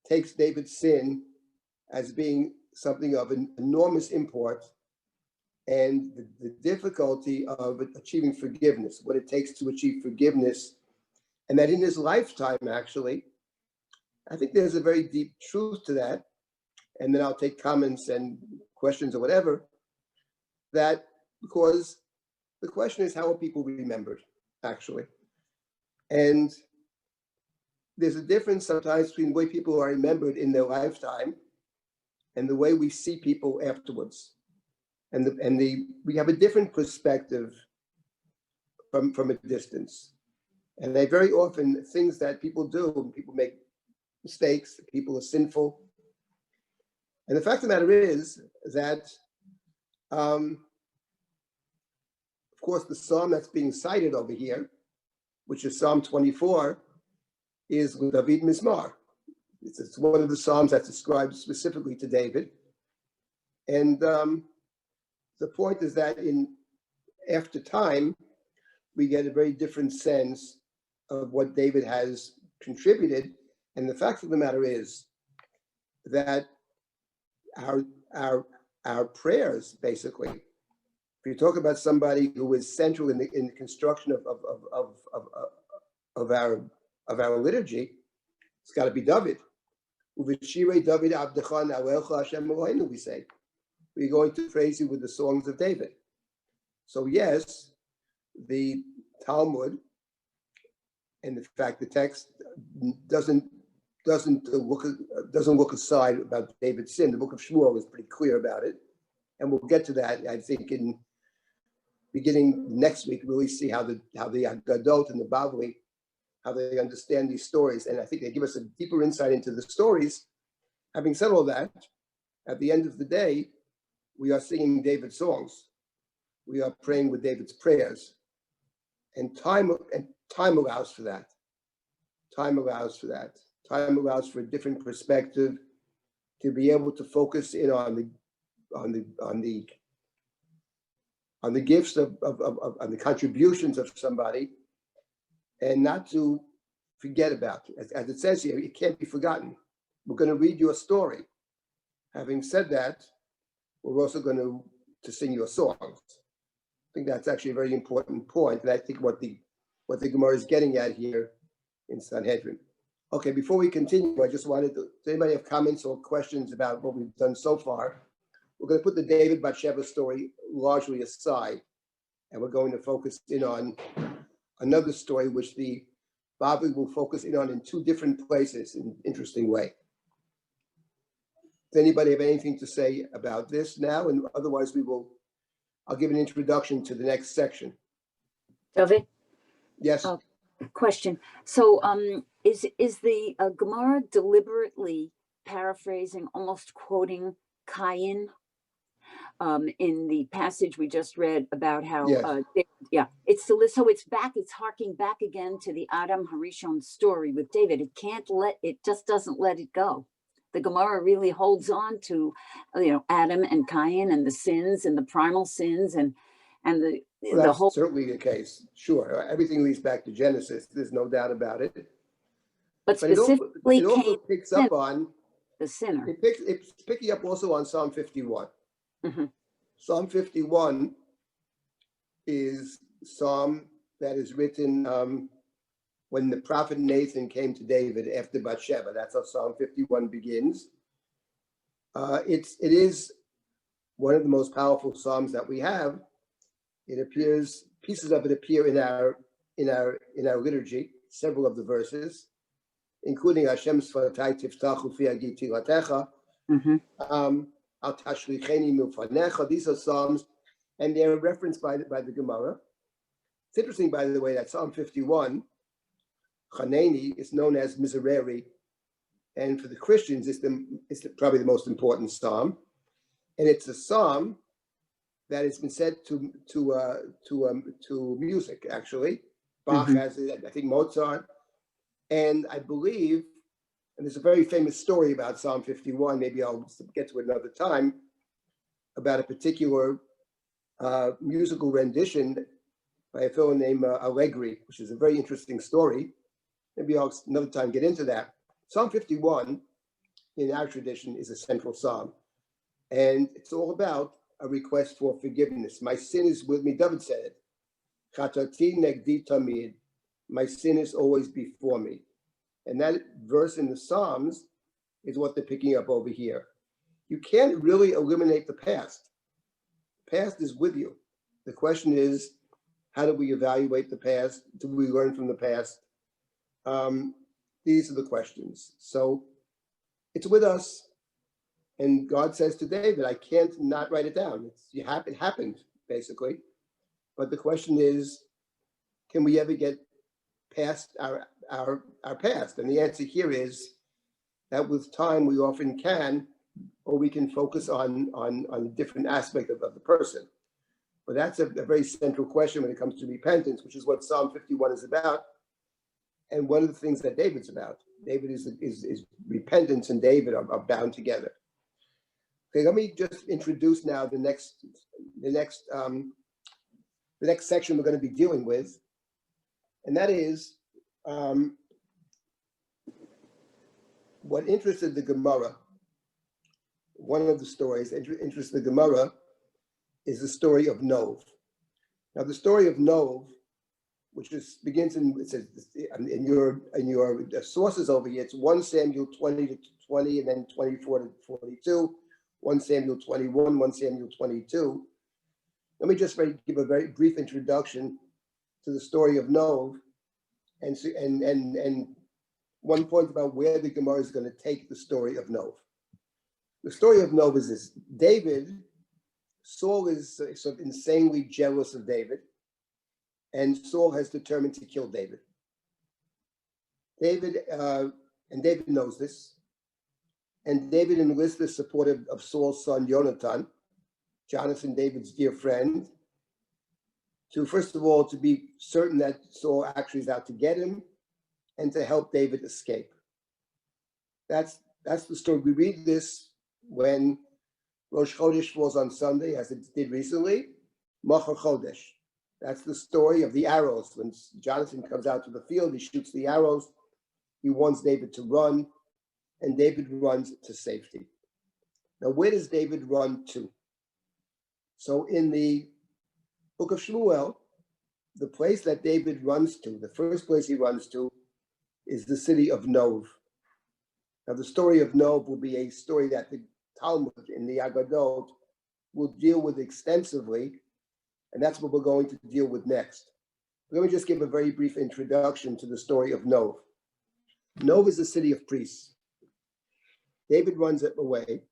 Speaker 1: takes David's sin as being something of an enormous import, and the difficulty of achieving forgiveness, what it takes to achieve forgiveness, and that in his lifetime, actually, I think there's a very deep truth to that, and then I'll take comments and questions or whatever, that because the question is, how are people remembered, actually? And there's a difference sometimes between the way people are remembered in their lifetime and the way we see people afterwards. And we have a different perspective from a distance. And they very often, things that people do, people make mistakes, people are sinful. And the fact of the matter is that, of course, the psalm that's being cited over here, which is Psalm 24, is with David Mizmar. It's one of the psalms that's ascribed specifically to David. And the point is that after time, we get a very different sense of what David has contributed. And the fact of the matter is that our prayers, basically, if you talk about somebody who is central in the construction of our liturgy, it's got to be David. We say, we're going to praise you with the songs of David. So yes, the Talmud, and in fact the text doesn't look aside about David's sin. The book of Shmuel is pretty clear about it, and we'll get to that. I think in beginning next week, we'll really see how the Haggadot and the Bavli, how they understand these stories, and I think they give us a deeper insight into the stories. Having said all that, at the end of the day, we are singing David's songs. We are praying with David's prayers, and time allows for that. Time allows for that. Time allows for a different perspective, to be able to focus in on the gifts of the contributions of somebody, and not to forget about it. As it says here, it can't be forgotten. We're going to read your story. Having said that, we're also going to sing your songs. I think that's actually a very important point, and I think what the Gemara is getting at here in Sanhedrin. Okay, before we continue, I just wanted to, does anybody have comments or questions about what we've done so far? We're going to put the David Bathsheba story largely aside, and we're going to focus in on another story, which the Babylonian will focus in on in two different places in an interesting way. Does anybody have anything to say about this now? And otherwise I'll give an introduction to the next section.
Speaker 6: David?
Speaker 1: Yes.
Speaker 6: Question. So is the Gemara deliberately paraphrasing, almost quoting Cain in the passage we just read about how
Speaker 1: Yes.
Speaker 6: it's back, it's harking back again to the Adam Harishon story with David. It just doesn't let it go. The Gemara really holds on to Adam and Cain and the sins and the primal sins and the
Speaker 1: That's
Speaker 6: whole.
Speaker 1: certainly the case. Sure, everything leads back to Genesis. There's no doubt about it.
Speaker 6: But specifically,
Speaker 1: it also picks up on
Speaker 6: the sinner.
Speaker 1: It's picking up also on Psalm 51. Mm-hmm. Psalm 51 is a psalm that is written when the prophet Nathan came to David after Bathsheba. That's how Psalm 51 begins. It is one of the most powerful psalms that we have. It appears, pieces of it appear in our liturgy, several of the verses, including Hashem Sfatai Tiftachu Fi Agiti Latecha, Al Tashlicheni Milfanecha. These are psalms, and they're referenced by the Gemara. It's interesting, by the way, that Psalm 51, Chaneni, is known as Miserere, and for the Christians, it's probably the most important psalm, and it's a psalm that has been set to music, actually. Bach has it, I think Mozart. And I believe, and there's a very famous story about Psalm 51, maybe I'll get to it another time, about a particular musical rendition by a fellow named Allegri, which is a very interesting story. Maybe I'll another time get into that. Psalm 51, in our tradition, is a central psalm. And it's all about a request for forgiveness. My sin is with me. David said it. Chatati negdi tamid. My sin is always before me. And that verse in the Psalms is what they're picking up over here. You can't really eliminate the past. The past is with you. The question is, how do we evaluate the past? Do we learn from the past? These are the questions. So it's with us. And God says to David, I can't not write it down. It happened, basically. But the question is, can we ever get past our past? And the answer here is that with time, we often can, or we can focus on a different aspect of the person. But that's a very central question when it comes to repentance, which is what Psalm 51 is about. And one of the things that David's about. David is repentance and David are bound together. Okay, let me just introduce now the next section we're going to be dealing with, and that is what interested the Gemara. One of the stories that interested the Gemara is the story of Nov. Now, the story of Nov, which begins in your sources over here, it's 1 Samuel 20 to 20, and then 24 to 42. 1 Samuel 21, 1 Samuel 22. Let me just give a very brief introduction to the story of Nov, and one point about where the Gemara is going to take the story of Nov. The story of Nov is this: Saul is sort of insanely jealous of David, and Saul has determined to kill David. David knows this. And David enlists the support of Saul's son, Jonathan, David's dear friend, first of all, to be certain that Saul actually is out to get him and to help David escape. That's the story. We read this when Rosh Chodesh falls on Sunday, as it did recently, Machar Chodesh. That's the story of the arrows. When Jonathan comes out to the field, he shoots the arrows. He wants David to run. And David runs to safety. Now, where does David run to? So in the book of Shmuel, the place that David runs to, the first place he runs to, is the city of Nov. Now, the story of Nov will be a story that the Talmud in the Aggadot will deal with extensively, and that's what we're going to deal with next. Let me just give a very brief introduction to the story of Nov. Nov is a city of priests. David runs it away.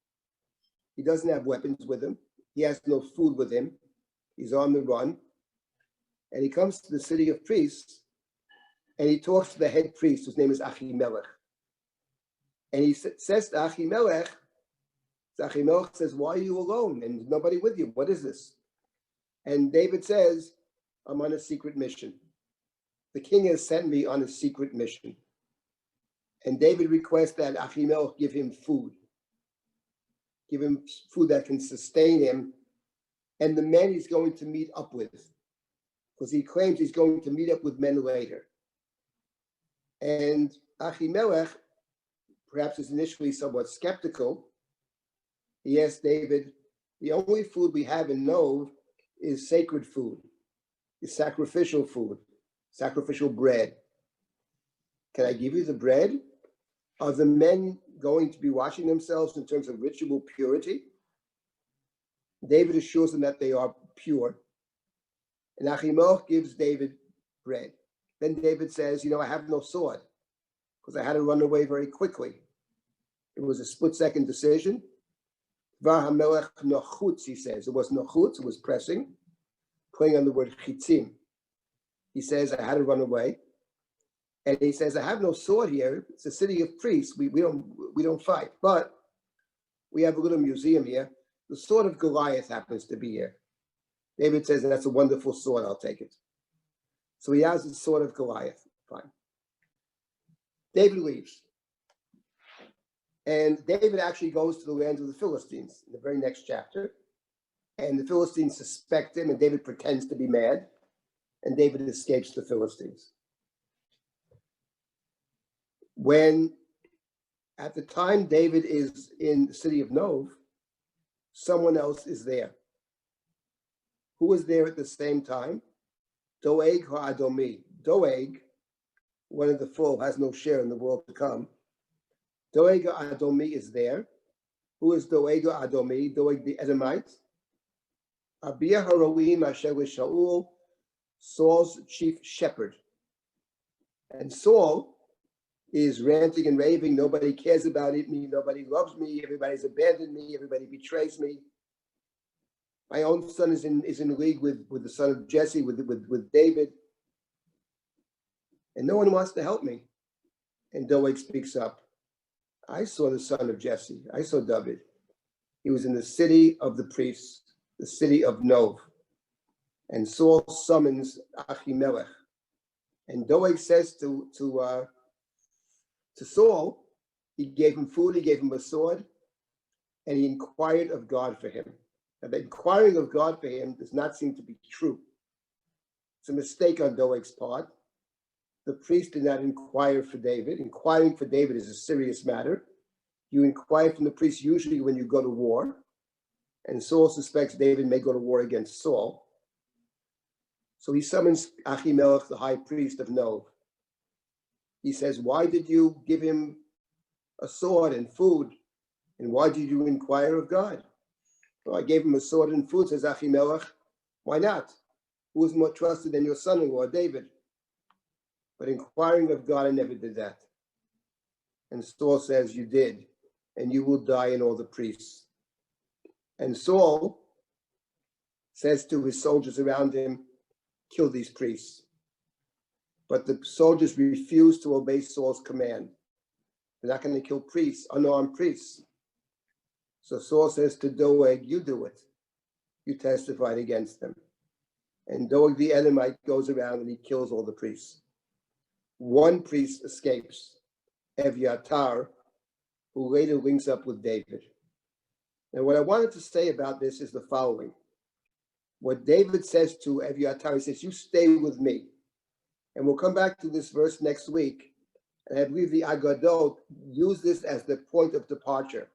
Speaker 1: He doesn't have weapons with him. He has no food with him. He's on the run. And he comes to the city of priests, and he talks to the head priest, whose name is Achimelech. And he says to Achimelech, says, why are you alone? And nobody with you. What is this? And David says, I'm on a secret mission. The king has sent me on a secret mission. And David requests that Achimelech give him food. Give him food that can sustain him and the men he's going to meet up with. Because he claims he's going to meet up with men later. And Achimelech, perhaps is initially somewhat skeptical. He asked David, the only food we have in Nov is sacred food, is sacrificial food, sacrificial bread. Can I give you the bread? Are the men going to be washing themselves in terms of ritual purity? David assures them that they are pure. And Achimelech gives David bread. Then David says, I have no sword because I had to run away very quickly. It was a split-second decision. Var hamelech nochutz, he says. It was nochutz, it was pressing, playing on the word chitzim. He says, I had to run away. And he says, I have no sword here. It's a city of priests. We don't fight. But we have a little museum here. The sword of Goliath happens to be here. David says, that's a wonderful sword. I'll take it. So he has the sword of Goliath. Fine. David leaves. And David actually goes to the lands of the Philistines in the very next chapter. And the Philistines suspect him, and David pretends to be mad. And David escapes the Philistines. When, at the time David is in the city of Nov, someone else is there. Who was there at the same time? Doeg ha'adomi. Doeg, one of the full, has no share in the world to come. Doeg ha'adomi is there. Who is Doeg ha'adomi? Doeg the Edomite. Abiyah haroim asher Shaul, Saul's chief shepherd. And Saul is ranting and raving. Nobody cares about me. Nobody loves me. Everybody's abandoned me. Everybody betrays me. My own son is in league with the son of Jesse, with David. And no one wants to help me. And Doeg speaks up. I saw the son of Jesse. I saw David. He was in the city of the priests, the city of Nov. And Saul summons Achimelech. And Doeg says to Saul, he gave him food, he gave him a sword, and he inquired of God for him. Now, the inquiring of God for him does not seem to be true. It's a mistake on Doeg's part. The priest did not inquire for David. Inquiring for David is a serious matter. You inquire from the priest usually when you go to war, and Saul suspects David may go to war against Saul. So he summons Achimelech, the high priest of Nov. He says, why did you give him a sword and food? And why did you inquire of God? Well, I gave him a sword and food, says Achimelech. Why not? Who is more trusted than your son-in-law, David? But inquiring of God, I never did that. And Saul says, you did, and you will die in all the priests. And Saul says to his soldiers around him, kill these priests. But the soldiers refuse to obey Saul's command. They're not going to kill priests, unarmed priests. So Saul says to Doeg, you do it. You testified against them. And Doeg the Edomite goes around and he kills all the priests. One priest escapes, Evyatar, who later links up with David. And what I wanted to say about this is the following. What David says to Evyatar, he says, you stay with me. And we'll come back to this verse next week. And I believe the Aggadot use this as the point of departure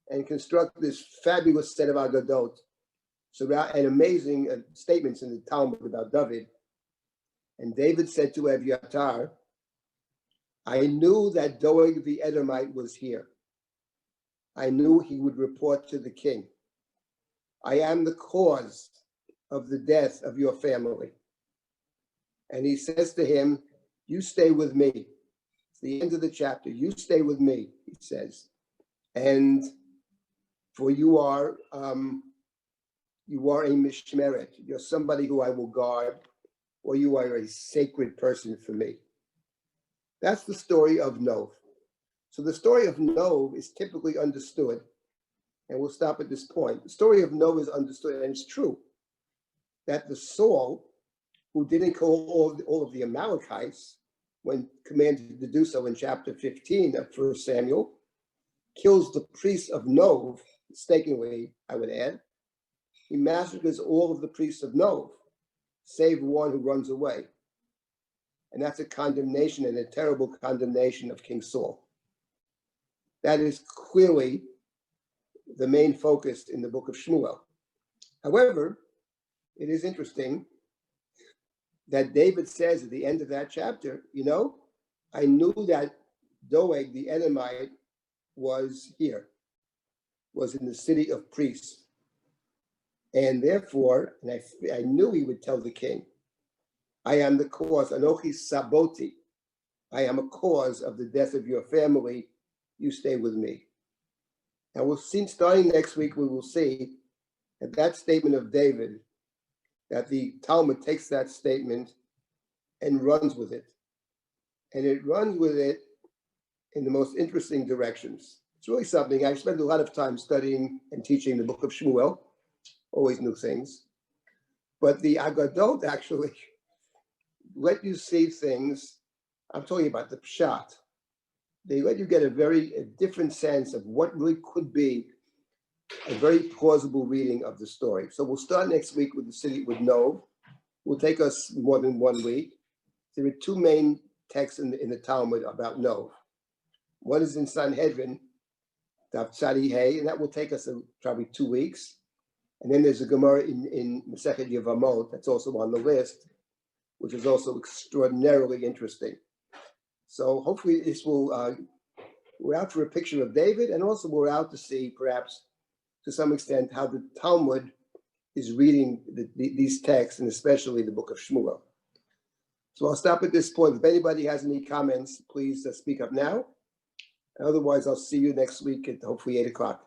Speaker 1: and construct this fabulous set of Aggadot and amazing statements in the Talmud about David. And David said to Evyatar, I knew that Doeg the Edomite was here. I knew he would report to the king. I am the cause of the death of your family. And he says to him, you stay with me. It's the end of the chapter. You stay with me, he says. And For you are a mishmeret. You're somebody who I will guard, or you are a sacred person for me. That's the story of Nov. So the story of Nov is typically understood, and we'll stop at this point. The story of Nov is understood, and it's true, that the Saul, who didn't kill all of the Amalekites, when commanded to do so in chapter 15 of 1 Samuel, kills the priests of Nov, mistakenly, I would add. He massacres all of the priests of Nov, save one who runs away. And that's a condemnation, and a terrible condemnation of King Saul. That is clearly the main focus in the book of Shmuel. However, it is interesting that David says at the end of that chapter, I knew that Doeg, the Edomite, was here, was in the city of priests. And therefore, and I knew he would tell the king, I am the cause, Anochi Saboti, I am a cause of the death of your family, you stay with me. And we'll see, starting next week, we will see that statement of David, that the Talmud takes that statement and runs with it. And it runs with it in the most interesting directions. It's really something. I've spent a lot of time studying and teaching the book of Shmuel, always new things. But the Agadot actually let you see things. I'm talking about the Pshat. They let you get a different sense of what really could be a very plausible reading of the story. So we'll start next week with Nov. It will take us more than 1 week. There are two main texts in the Talmud about Nov. One is in Sanhedrin, Daf Tzadi Hey, and that will take us probably 2 weeks. And then there's a Gemara in Masechet Yevamot that's also on the list, which is also extraordinarily interesting. So hopefully this will, we're out for a picture of David, and also we're out to see, perhaps to some extent, how the Talmud is reading these texts, and especially the book of Shmuel. So I'll stop at this point. If anybody has any comments, please speak up now. Otherwise, I'll see you next week at hopefully 8 o'clock.